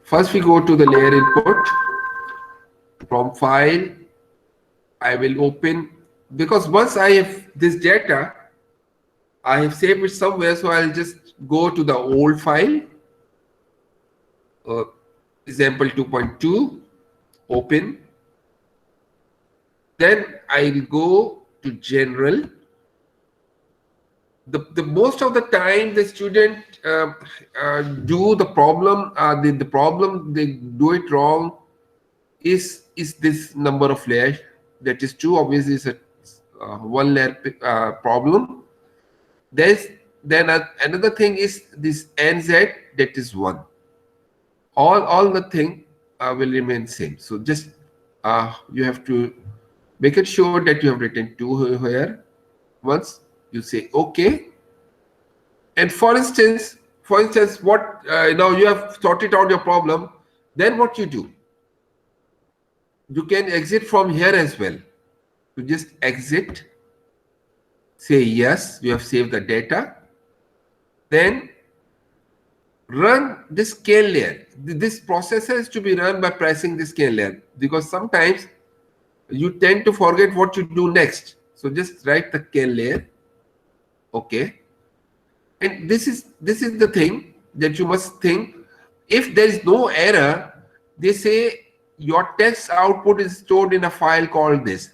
First we go to the layer input. From file, I will open, because once I have this data, I have saved it somewhere, so I'll just go to the old file, example 2.2, open. Then I'll go to general. The most of the time the student do the problem, the problem they do it wrong is this number of layers, that is 2, obviously is a one layer problem. There's then another thing is this nz, that is 1. All the thing will remain same. So just you have to make it sure that you have written 2 here. Once you say okay, and for instance, what now you have sorted out your problem, then what you do, you can exit from here as well. You just exit, say yes, you have saved the data, then run this scale layer. This process has to be run by pressing the scale layer, because sometimes you tend to forget what you do next. So just write the scale layer. Okay. And this is the thing that you must think. If there is no error, they say your text output is stored in a file called this.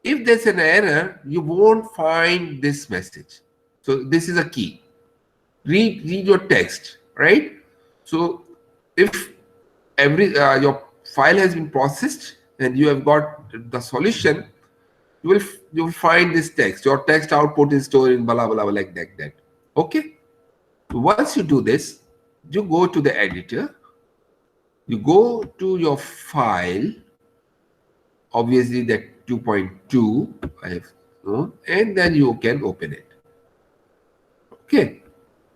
If there's an error, you won't find this message. So this is a key. Read your text, right? So if your file has been processed and you have got the solution, you will find this text. Your text output is stored in blah blah blah, like that. Okay. So once you do this, you go to the editor, you go to your file, obviously that 2.2 I have, and then you can open it. Okay.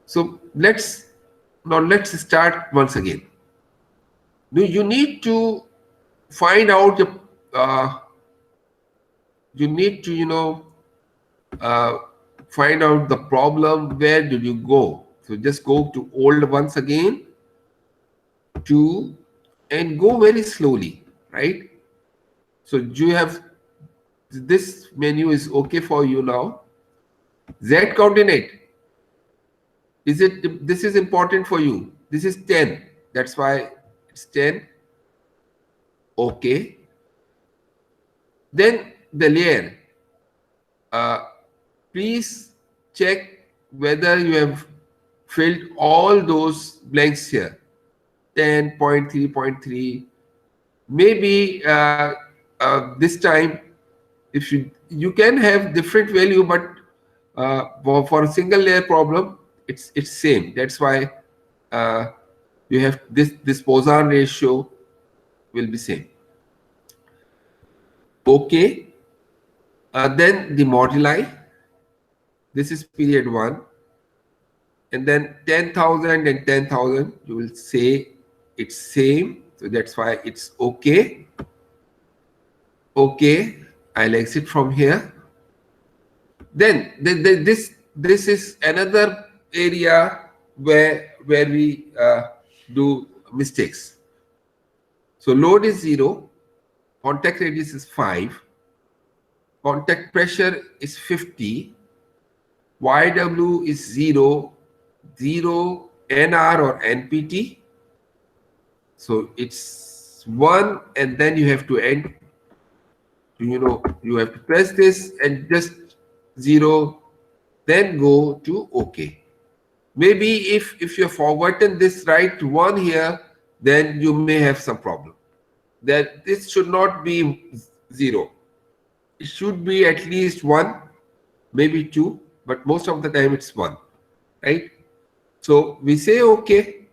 So let's start once again. You need to find out you need to find out the problem. Where did you go? So just go to old once again, and go very slowly, right? So you have this menu is okay for you now. Z coordinate. This is important for you. This is 10. That's why it's 10. Okay. Then the layer. Please check whether you have filled all those blanks here. 10.3.3. Maybe this time, if you can have different value, but for a single layer problem, it's same. That's why you have this Poisson ratio will be same. Okay. Then the moduli. This is period 1, and then 10,000 and 10,000. You will say it's same. So that's why it's okay. Okay. I'll exit from here. Then this is another area where we do mistakes. So load is 0, contact radius is 5, contact pressure is 50, YW is 0, NR or NPT. So it's 1, and then you have to end. You have to press this and just 0, then go to OK. Maybe if you've forgotten this, write 1 here, then you may have some problem. That this should not be 0. It should be at least 1, maybe 2, but most of the time it's 1, right? So we say OK.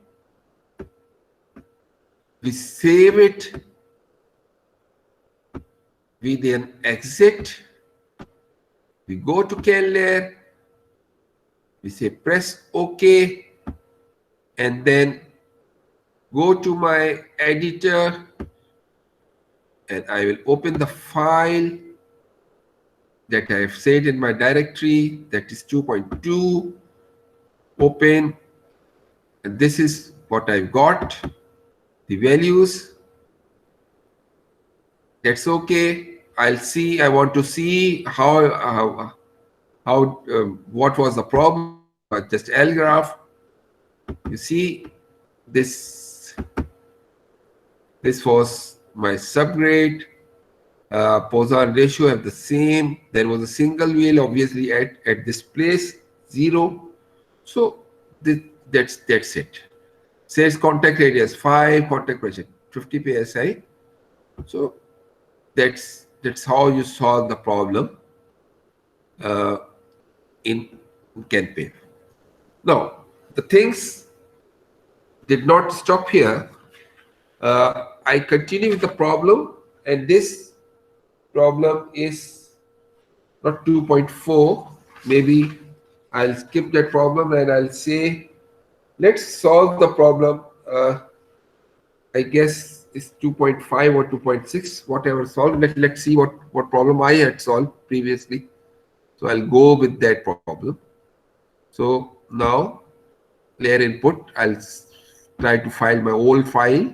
We save it. We then exit. We go to CAN layer. We say press OK, and then go to my editor, and I will open the file that I have saved in my directory, that is 2.2. Open, and this is what I've got. the values. That's okay. I'll see. I want to see what was the problem. Just L graph. You see, this was my subgrade. Poisson ratio have the same. There was a single wheel obviously at this place, 0. So that's it. Says contact radius 5, contact pressure 50 psi. So that's how you solve the problem in CANPAVE. Now the things did not stop here. I continue with the problem, and this problem is not 2.4. Maybe I'll skip that problem and I'll say, let's solve the problem. I guess it's 2.5 or 2.6, whatever solved. Let's see what problem I had solved previously. So I'll go with that problem. So now layer input, I'll try to find my old file.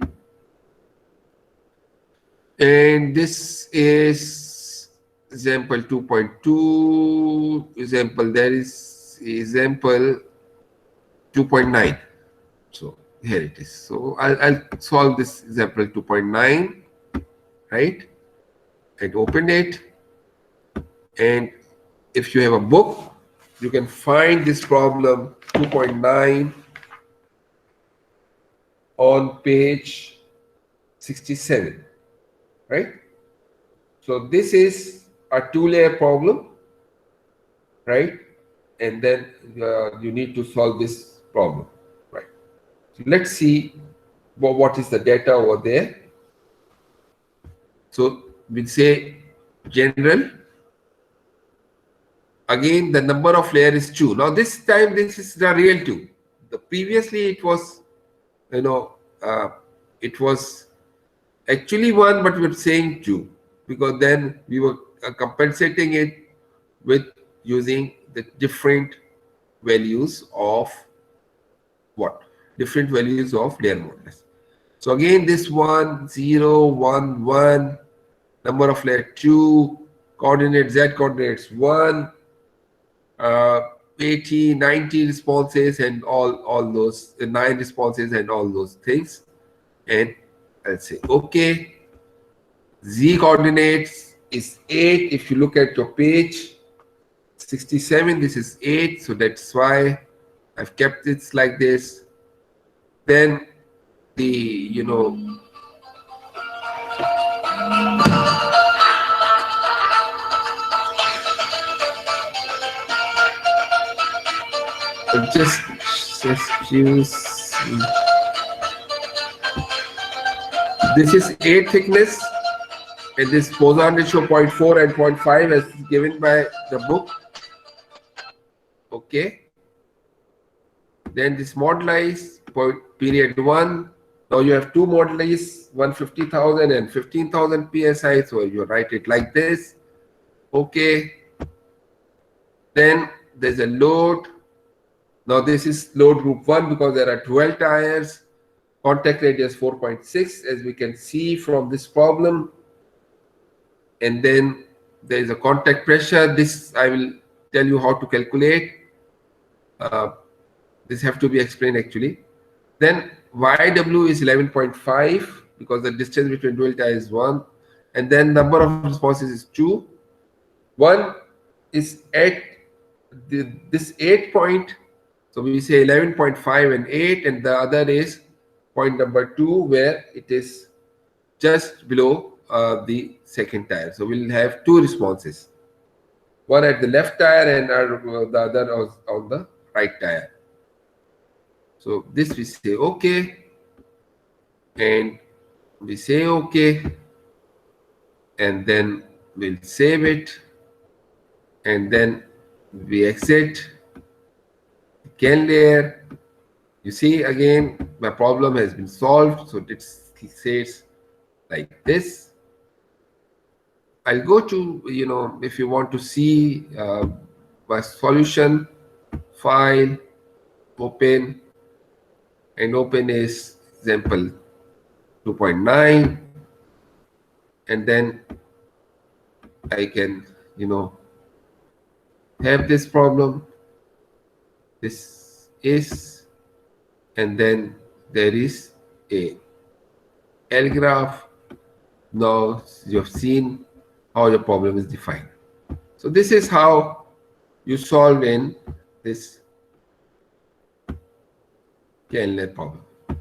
And this is example 2.2, example, there is example 2.9. So here it is. So I'll solve this example 2.9, right? And open it. And if you have a book, you can find this problem 2.9 on page 67, right? So this is a 2-layer problem, right? And then you need to solve this problem, right? So let's see what is the data over there. So we'll say general. Again, the number of layer is 2. Now this time this is the real 2. The previously it was, it was actually 1, but we're saying 2 because then we were compensating it with using the different values of what? Different values of layer modulus. So again, this 1, 0, 1, 1, number of layer 2, coordinate Z coordinates 1, 80, 90 responses and all those 9 responses and all those things. And I'll say okay. Z coordinates is 8. If you look at your page 67, this is 8. So that's why I've kept it like this. Then the just use this is 8 thickness, and this Poisson ratio 0.4 and 0.5 as given by the book. Okay. Then this moduli period 1. Now you have 2 moduli, 150,000 and 15,000 psi. So you write it like this. Okay. Then there's a load. Now this is load group 1 because there are 12 tires. Contact radius 4.6 as we can see from this problem. And then there is a contact pressure. This I will tell you how to calculate. This have to be explained actually. Then YW is 11.5 because the distance between dual tires is 1. And then number of responses is 2. One is at this 8 point. So we say 11.5 and 8, and the other is point number 2 where it is just below the second tire. So we'll have 2 responses, one at the left tire and the other on the right tire. So this we say okay, and we say okay, and then we'll save it, and then we exit CAN layer. You see again my problem has been solved. So it says like this. I'll go to, if you want to see my solution, file, open, and open is example 2.9, and then I can, have this problem. This is, and then there is a L graph. Now you have seen how your problem is defined. So this is how you solve in this KNet problem.